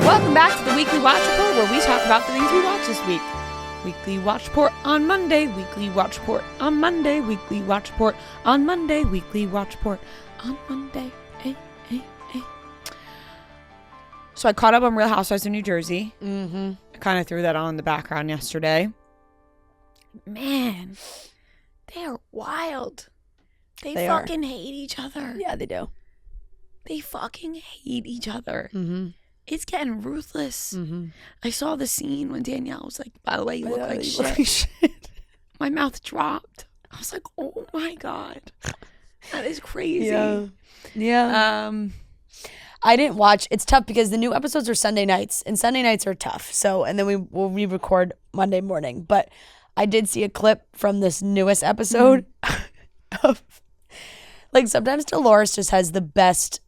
Welcome back to the Weekly Watch Report, where we talk about the things we watched this week. Weekly Watch Report on Monday, Weekly Watch Report on Monday, Weekly Watch Report on Monday, Weekly Watch Report on Monday. So I caught up on Real Housewives of New Jersey. Mm-hmm. I kind of threw that on in the background yesterday. Man, they are wild. They fucking hate each other. Yeah, they do. They fucking hate each other. Mm-hmm. It's getting ruthless. Mm-hmm. I saw the scene when Danielle was like, by the way, you look like shit. My mouth dropped. I was like, oh my God. That is crazy. Yeah. I didn't watch. It's tough because the new episodes are Sunday nights, and Sunday nights are tough. So, and then we will re-record Monday morning. But I did see a clip from this newest episode of, like, sometimes Dolores just has the best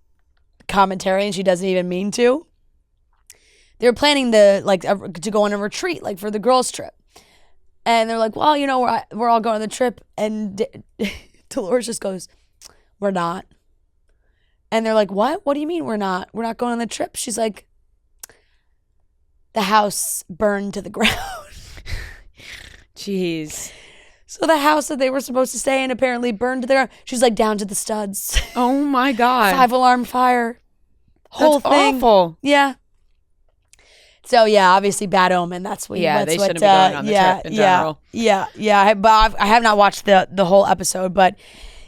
commentary, and she doesn't even mean to. They're planning to go on a retreat, like for the girls' trip, and they're like, well, you know, we're all going on the trip, and Dolores just goes, we're not. And they're like, what? What do you mean we're not? We're not going on the trip. She's like, the house burned to the ground. Jeez. So the house that they were supposed to stay in apparently burned to the ground. She's like, down to the studs. Oh my God. 5-alarm fire. Whole That's thing. awful. Yeah. So yeah, obviously bad omen. That's what. Yeah, that's they what, shouldn't be going on the trip in general. Yeah. But I have not watched the whole episode, but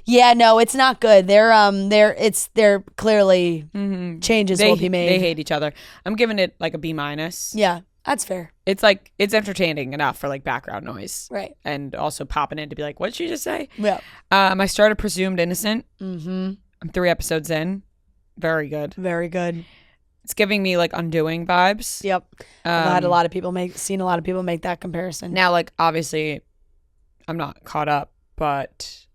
yeah, no, it's not good. They're clearly changes will be made. They hate each other. I'm giving it like a B-. Yeah, that's fair. It's like, it's entertaining enough for like background noise. Right. And also popping in to be like, what did she just say? Yeah. I started Presumed Innocent. Mm-hmm. I'm 3 episodes in. Very good. Very good. It's giving me like Undoing vibes. Yep. I've had seen a lot of people make that comparison. Now, like, obviously, I'm not caught up, but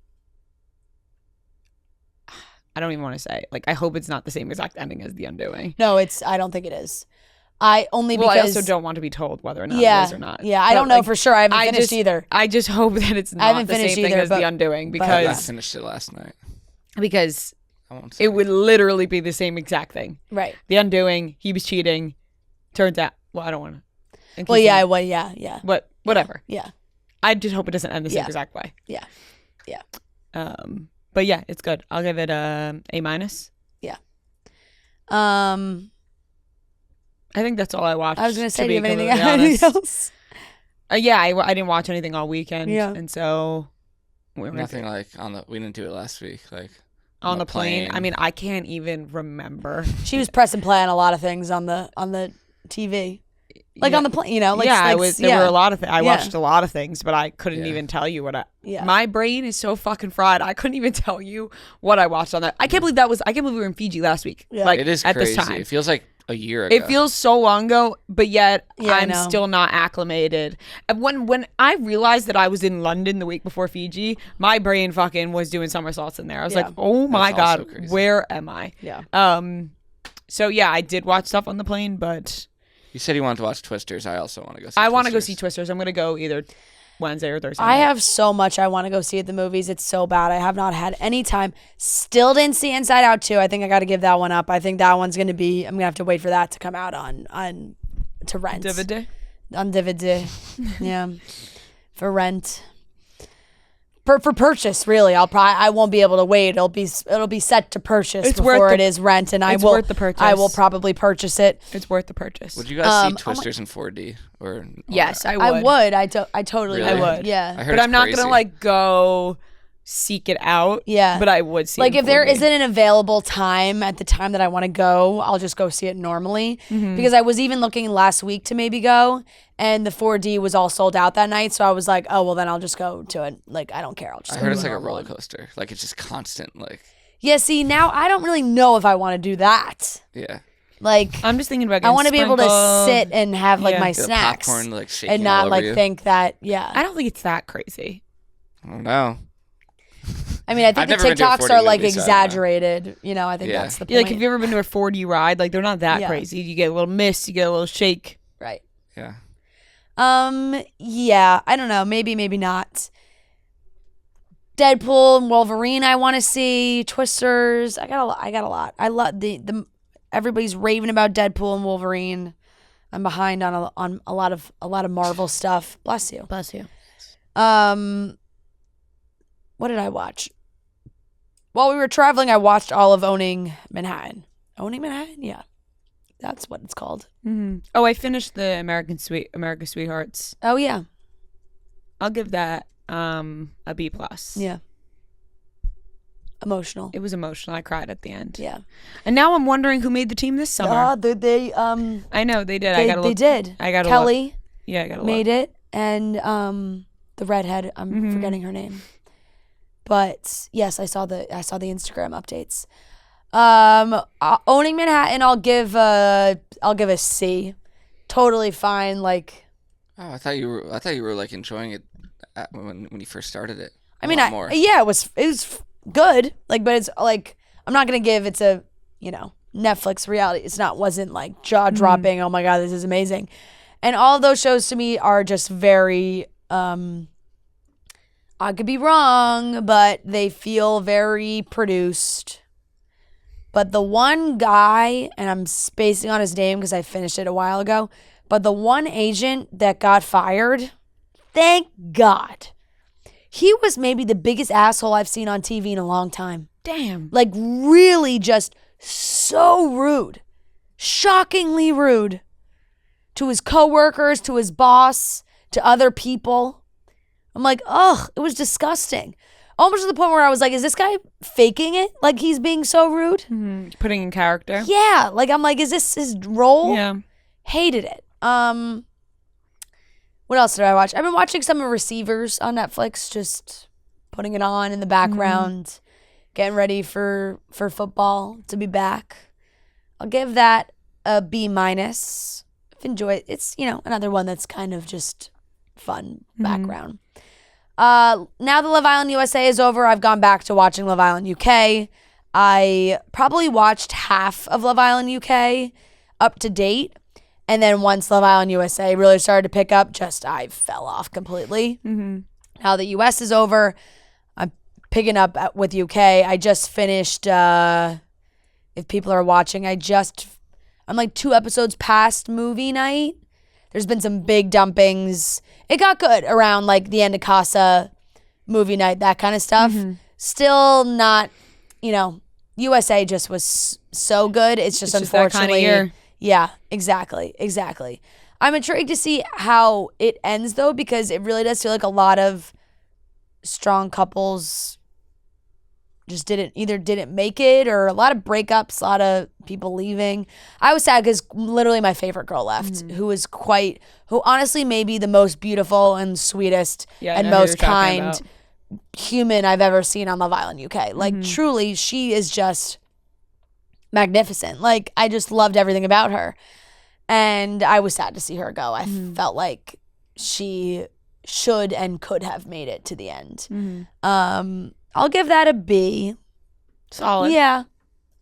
I don't even want to say. Like, I hope it's not the same exact ending as The Undoing. No, I don't think it is. I also don't want to be told whether or not it is or not. Yeah, I don't know for sure. I haven't finished either. I just hope that it's not the same thing as The Undoing, because I finished it last night. Because I won't say it would literally be the same exact thing. Right. The Undoing, he was cheating. Turns out, well, I don't want to. Well, yeah. But whatever. Yeah. I just hope it doesn't end the same exact way. Yeah. But yeah, it's good. I'll give it a A-. Yeah. I think that's all I watched. I was going to say, do you have anything else? Yeah, I didn't watch anything all weekend. Yeah. And so nothing like we didn't do it last week. Like on the plane. I mean, I can't even remember. She was press and play on a lot of things on the TV. Like on the plane, you know? Like, there were a lot of things. I watched a lot of things, but I couldn't Yeah. even tell you what my brain is so fucking fried. I couldn't even tell you what I watched on that. I can't believe we were in Fiji last week. Yeah. Like, it is at crazy. this time. It feels like a year ago. It feels so long ago, but yet I I'm know. still not acclimated. And when I realized that I was in London the week before Fiji, my brain fucking was doing somersaults in there. I was like, oh my That's also God, crazy. where am I? Yeah. So yeah, I did watch stuff on the plane, but You said you wanted to watch Twisters. I also want to go see I want to go Twisters. see Twisters. I'm going to go either Wednesday or Thursday. I have so much I want to go see at the movies. It's so bad. I have not had any time. Still didn't see Inside Out 2. I think I got to give that one up. I think that one's going to be, I'm going to have to wait for that to come out to rent. DVD? On DVD. Yeah. For rent. For purchase, really. I won't be able to wait. It'll be set to purchase before it is rent, and it's worth the purchase. I will probably purchase it. It's worth the purchase. Would you guys see Twisters in 4D or? Yes, I would. I would. I totally Really? would. Yeah. I heard But it's I'm not crazy. going to like go seek it out. Yeah. But I would see Like, it in if there 4D. isn't an available time at the time that I want to go, I'll just go see it normally. Mm-hmm. Because I was even looking last week to maybe go, and the 4D was all sold out that night. So I was like, oh, well, then I'll just go to it. Like, I don't care. I'll just I go heard to it's the like a normal roller one. coaster. Like it's just constant. Like Yeah, see, now I don't really know if I want to do that. yeah. Like, I'm just thinking about I getting want to be able to sprinkled. sit and have like Yeah. my The snacks popcorn like shaking and not all over like you. think that, yeah. I don't think it's that crazy. I don't know. I mean, I think I've the never been to a TikToks 4D are like movie, so I don't know. exaggerated. You know, I think Yeah. that's the point. Yeah, like, if you've ever been to a 4D ride, like, they're not that Yeah. crazy. You get a little mist, you get a little shake. Right. Yeah. Yeah, I don't know. Maybe not. Deadpool and Wolverine I want to see. Twisters. I got a lot. I love the everybody's raving about Deadpool and Wolverine. I'm behind on a lot of Marvel stuff. Bless you. Bless you. What did I watch? While we were traveling, I watched all of Owning Manhattan. Owning Manhattan? Yeah. That's what it's called. Mm-hmm. Oh, I finished the America Sweethearts. Oh, yeah. I'll give that a B+. Yeah. Emotional. It was emotional. I cried at the end. Yeah. And now I'm wondering who made the team this summer. I know they did. They did. I got Kelly. Yeah, I got made it, and the redhead. I'm forgetting her name. But yes, I saw the Instagram updates. Owning Manhattan, I'll give a C. Totally fine. Like, Oh, I thought you were like enjoying it when you first started it. I mean, more. yeah, it was good. Like, but it's like I'm not gonna give it's a Netflix reality. Wasn't like jaw dropping. Oh my god, this is amazing. And all of those shows to me are just very. I could be wrong, but they feel very produced. But the one guy, and I'm spacing on his name because I finished it a while ago, but the one agent that got fired, thank God. He was maybe the biggest asshole I've seen on TV in a long time. Damn. Like, really just so rude. Shockingly rude. To his coworkers, to his boss, to other people. I'm like, ugh, it was disgusting. Almost to the point where I was like, is this guy faking it? Like, he's being so rude? Mm-hmm. Putting in character? Yeah. Like, I'm like, is this his role? Yeah. Hated it. What else did I watch? I've been watching some of Receivers on Netflix, just putting it on in the background, getting ready for football to be back. I'll give that a B-. I've enjoyed it. It's, another one that's kind of just fun background. Now the Love Island USA is over, I've gone back to watching Love Island UK. I probably watched half of Love Island UK up to date. And then once Love Island USA really started to pick up, I fell off completely. Mm-hmm. Now the US is over, I'm picking up with UK. I just finished, if people are watching, I'm like 2 episodes past movie night. There's been some big dumpings. It got good around like the end of Casa, movie night, that kind of stuff. Mm-hmm. Still not, USA just was so good. It's just unfortunately. That kind of year. Yeah, exactly. I'm intrigued to see how it ends though, because it really does feel like a lot of strong couples just didn't make it, or a lot of breakups, a lot of people leaving. I was sad because literally my favorite girl left, who honestly may be the most beautiful and sweetest and most kind human I've ever seen on Love Island UK. Like, truly, she is just magnificent. Like, I just loved everything about her. And I was sad to see her go. I felt like she should and could have made it to the end. I'll give that a B. Solid. Yeah.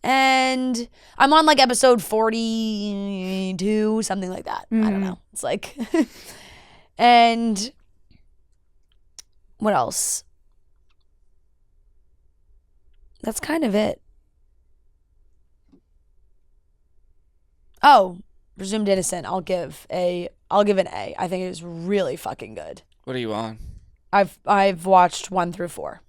And I'm on like episode 42, something like that. I don't know. It's like, and what else? That's kind of it. Oh, Presumed Innocent. I'll give an A. I think it is really fucking good. What are you on? I've watched 1 through 4.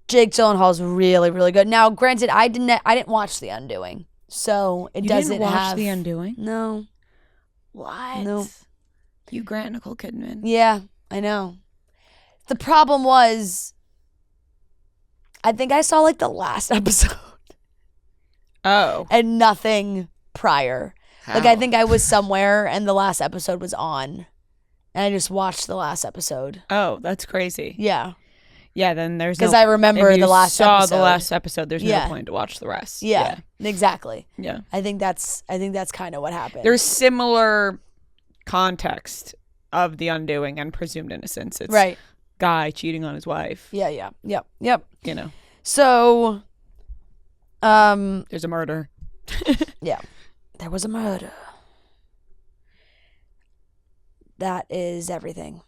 Jake Gyllenhaal's really, really good. Now, granted, I didn't watch The Undoing, so it doesn't didn't watch have The Undoing? No. What? No. You Grant Nicole Kidman. Yeah, I know. The problem was, I think I saw like the last episode. Oh. And nothing prior. How? Like, I think I was somewhere and the last episode was on, and I just watched the last episode. Oh, that's crazy. Yeah. Yeah, then there's because I remember the last saw episode. the last episode. There's no point to watch the rest. Yeah, exactly. Yeah, I think that's kind of what happened. There's similar context of The Undoing and Presumed Innocence. It's right. Guy cheating on his wife. Yeah. Yep. So, there's a murder. Yeah, there was a murder. That is everything.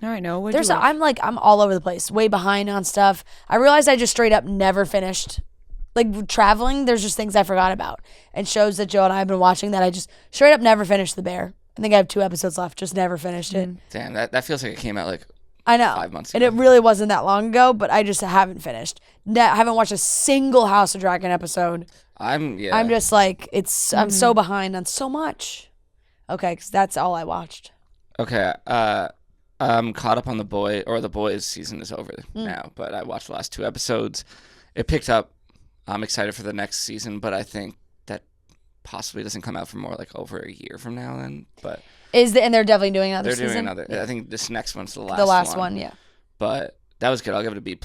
All right, no. I'm all over the place, way behind on stuff. I realized I just straight up never finished like traveling, there's just things I forgot about. And shows that Joe and I have been watching that I just straight up never finished The Bear. I think I have 2 episodes left, just never finished it. Damn, that feels like it came out like I know. 5 months and ago. it really wasn't that long ago, but I just haven't finished. I haven't watched a single House of Dragon episode. I'm just like, I'm so behind on so much. Okay, because that's all I watched. Okay, I'm caught up on The Boys season is over now, but I watched the last 2 episodes. It picked up. I'm excited for the next season, but I think that possibly doesn't come out for more like over a year from now then. But and they're definitely doing another season? They're doing another. Yeah. I think this next one's the last one. The last one, yeah. But that was good. I'll give it a B+.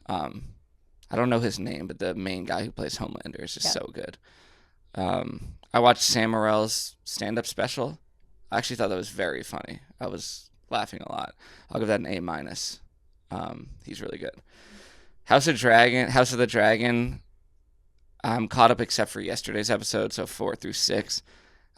I don't know his name, but the main guy who plays Homelander is just so good. I watched Sam Morril's stand-up special. I actually thought that was very funny. I was laughing a lot. I'll give that an A-. He's really good. House of the Dragon. I'm caught up except for yesterday's episode, so 4 through 6.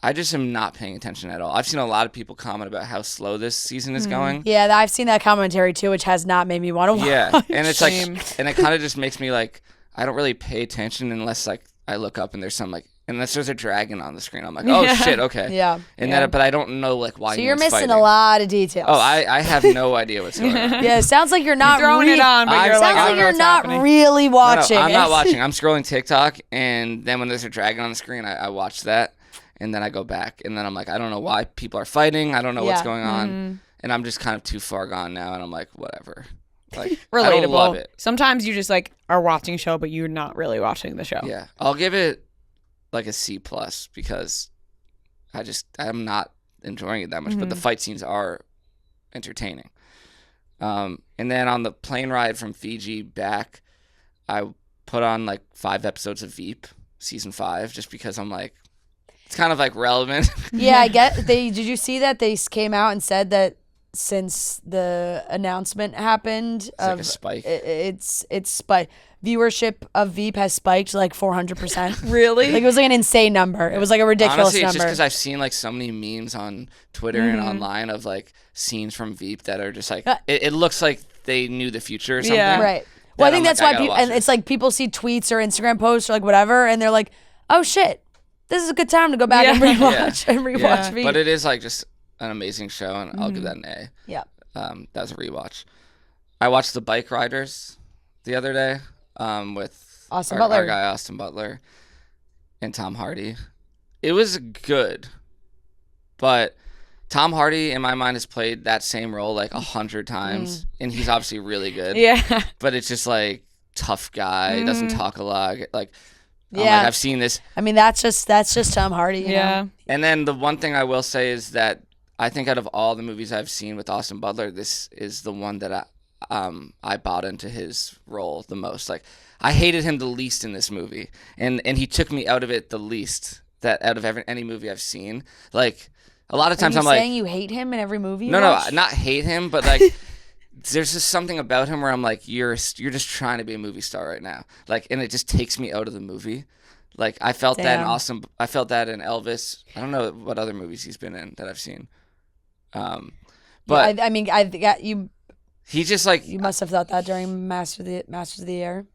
I just am not paying attention at all. I've seen a lot of people comment about how slow this season is going. Yeah, I've seen that commentary too, which has not made me want to watch. Yeah, and it's like, and it kind of just makes me like, I don't really pay attention unless like I look up and there's some like, unless there's a dragon on the screen. I'm like, oh shit, okay. Yeah. And then, but I don't know like why. So you're missing fighting. a lot of details. Oh, I have no idea what's going on. Yeah, it sounds like you're not throwing it on, but you're like, sounds I like don't know you're what's not happening. really watching. No, I'm not watching. I'm scrolling TikTok, and then when there's a dragon on the screen, I watch that, and then I go back, and then I'm like, I don't know why people are fighting. I don't know what's going on, and I'm just kind of too far gone now, and I'm like, whatever. Like, Relatable. I don't love it. Sometimes you just like are watching a show, but you're not really watching the show. Yeah, I'll give it like a C+ because I'm not enjoying it that much, but the fight scenes are entertaining. And then on the plane ride from Fiji back, I put on like 5 episodes of Veep season 5 just because I'm like, it's kind of like relevant. Yeah, I get. Did you see that they came out and said that since the announcement happened, It's like a spike. It's spiked. Viewership of Veep has spiked like 400%. Really? Like it was like an insane number. It was like a ridiculous Honestly, it's number. just because I've seen like so many memes on Twitter and online of like scenes from Veep that are just like it looks like they knew the future or something. Yeah. Right. Well, I think that's why people, and it's like people see tweets or Instagram posts or like whatever, and they're like, "Oh shit, this is a good time to go back and rewatch Veep." But it is like just an amazing show, and I'll give that an A. Yeah. That's a rewatch. I watched the Bikeriders the other day with Austin our Butler. guy Austin Butler and Tom Hardy. It was good, but Tom Hardy in my mind has played that same role like 100 times, and he's obviously really good. Yeah. But it's just like tough guy, doesn't talk a lot. Like, Yeah. I've seen this. I mean, that's just Tom Hardy. You know? And then the one thing I will say is that I think out of all the movies I've seen with Austin Butler, this is the one that I bought into his role the most. Like, I hated him the least in this movie, and he took me out of it the least out of any movie I've seen. Like, a lot of times I'm like, saying you hate him in every movie? No, not hate him, but like, there's just something about him where I'm like, you're just trying to be a movie star right now. Like, and it just takes me out of the movie. Like, I felt that in I felt that in Elvis. I don't know what other movies he's been in that I've seen. But I mean, I got you. He just like You must have thought that during Masters of the Air.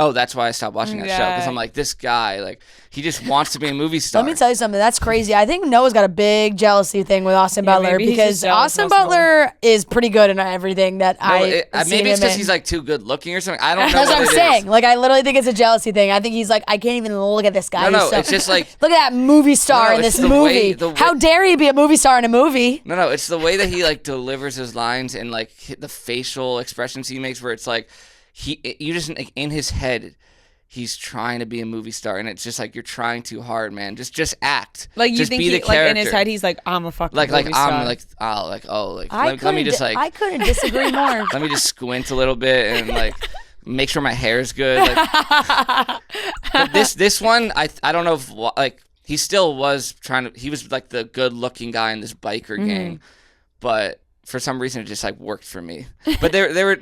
Oh, that's why I stopped watching that show, because I'm like, this guy, like, he just wants to be a movie star. Let me tell you something. That's crazy. I think Noah's got a big jealousy thing with Austin Butler maybe he's because just jealous Austin of Austin Butler is pretty good in everything that maybe it's because he's like too good looking or something. I don't know. That's what I'm saying. Like, I literally think it's a jealousy thing. I think he's like, I can't even look at this guy. No, it's just like, look at that movie star in it's this the movie. way- How dare he be a movie star in a movie? No, it's the way that he like delivers his lines and like the facial expressions he makes, where it's like you just like, in his head, he's trying to be a movie star, and it's just like, you're trying too hard, man. Just act. Like, you just think be he, the character. like, in his head, he's like, I'm a fucking movie star. I'm like, let me just like, I couldn't disagree more. let me just squint a little bit and like make sure my hair's good. Like, but this one, I don't know if like he still was he was like the good looking guy in this biker gang, but for some reason it just like worked for me. But they were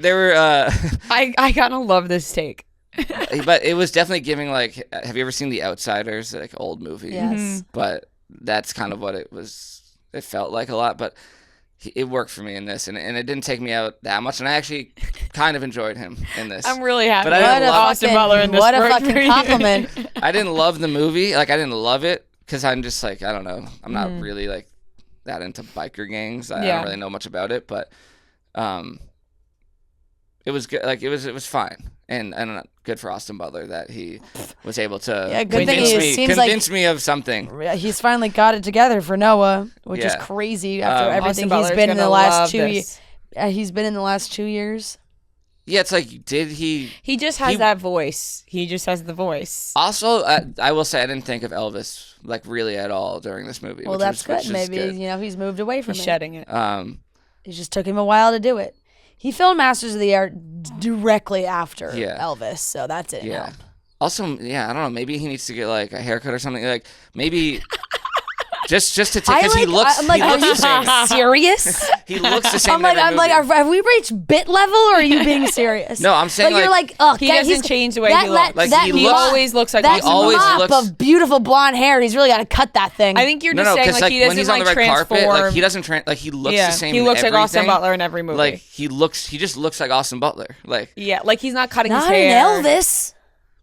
I kind of love this take. but it was definitely giving like, have you ever seen The Outsiders, like old movie? Yes. But that's kind of what it was. It felt like a lot, but it worked for me in this, and it didn't take me out that much, and I actually kind of enjoyed him in this. I'm really happy. But I didn't love Austin Butler in this. What a worked for fucking you. compliment. I didn't love the movie. Like, I didn't love it because I'm just like, I don't know. I'm not really like that into biker gangs. I don't really know much about it, but it was good. Like, it was fine, and good for Austin Butler that he was able to good thing he seems convince me of something. He's finally got it together for Noah, which is crazy after everything he's been in the last 2 years. He's been in the last 2 years. Yeah, it's like, did he? He just has that voice. He just has the voice. Also, I will say I didn't think of Elvis like really at all during this movie. Well, that's good. Maybe he's moved away from He's shedding it. It just took him a while to do it. He filmed Masters of the Air directly after Elvis, so that's it. Yeah. Also, I don't know. Maybe he needs to get like a haircut or something. Like maybe just to take because he looks. I'm like, he are looks you the same. serious? He looks the same. I'm like, have we reached bit level, or are you being serious? No, I'm saying you're like, oh, he doesn't change the way he looks. Like, he always looks like that always mop looks of beautiful blonde hair. He's really got to cut that thing. I think you're just saying like he doesn't when he's on the red transform. carpet, like he doesn't like he looks the same. He looks in like Austin everything. Butler in every movie. Like he just looks like Austin Butler. Like like he's not cutting his not hair. an Elvis.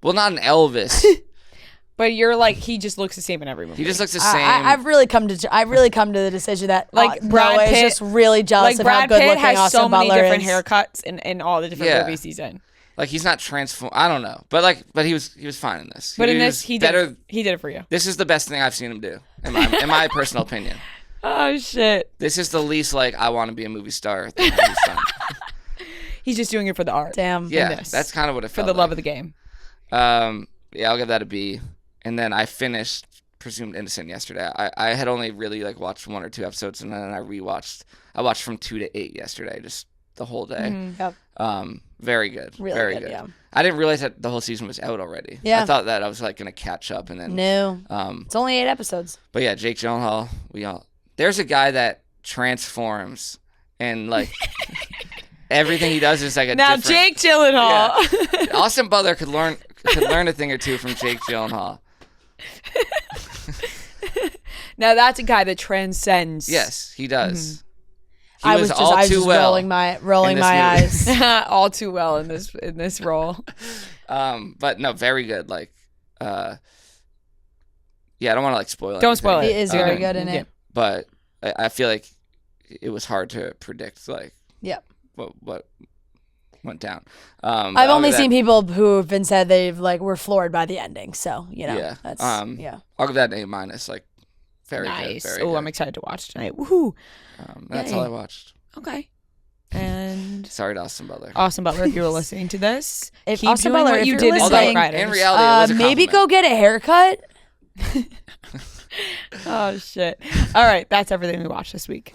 Well, not an Elvis. But you're like, he just looks the same in every movie. He just looks the same. I've really come to the decision that like Brad Noah Pitt is just really jealous like of Brad how good Pitt looking has Austin so many Butler different is. haircuts in all the different movies he's in. Like he's not transform. I don't know, but he was fine in this. But in this, he did it for you. This is the best thing I've seen him do, in my personal opinion. Oh shit! This is the least like I want to be a movie star thing he's done. He's just doing it for the art. Damn. Yeah, that's kind of what it felt for the love like. of the game. Yeah, I'll give that a B. And then I finished Presumed Innocent yesterday. I had only really like watched 1 or 2 episodes, and then I rewatched. I watched from 2 to 8 yesterday, just the whole day. Yep. Very good. Really very good, good. yeah. I didn't realize that the whole season was out already. Yeah. I thought that I was like gonna catch up, and then No. It's only 8 episodes. But yeah, Jake Gyllenhaal. There's a guy that transforms, and like everything he does is like a now different. Jake Gyllenhaal. Yeah. Austin Butler could learn a thing or two from Jake Gyllenhaal. Now that's a guy that transcends. Yes, he does. I was just rolling my eyes. all too well in this role. But no, very good. Like, yeah, I don't want to like spoil. Don't spoil it. He is very good in it. But I feel like it was hard to predict. Like, what went down. I've only seen people who have been said they've like were floored by the ending. So that's I'll give that an A-. Like, very nice. good. Oh, I'm excited to watch tonight. Woohoo! That's all I watched. Okay. And sorry to Austin Butler. Austin Butler, if you were listening to this, if keep Austin doing Butler, what if you you're did in listening, Bikeriders. In reality, it was a maybe compliment. go get a haircut. Oh shit! All right, that's everything we watched this week.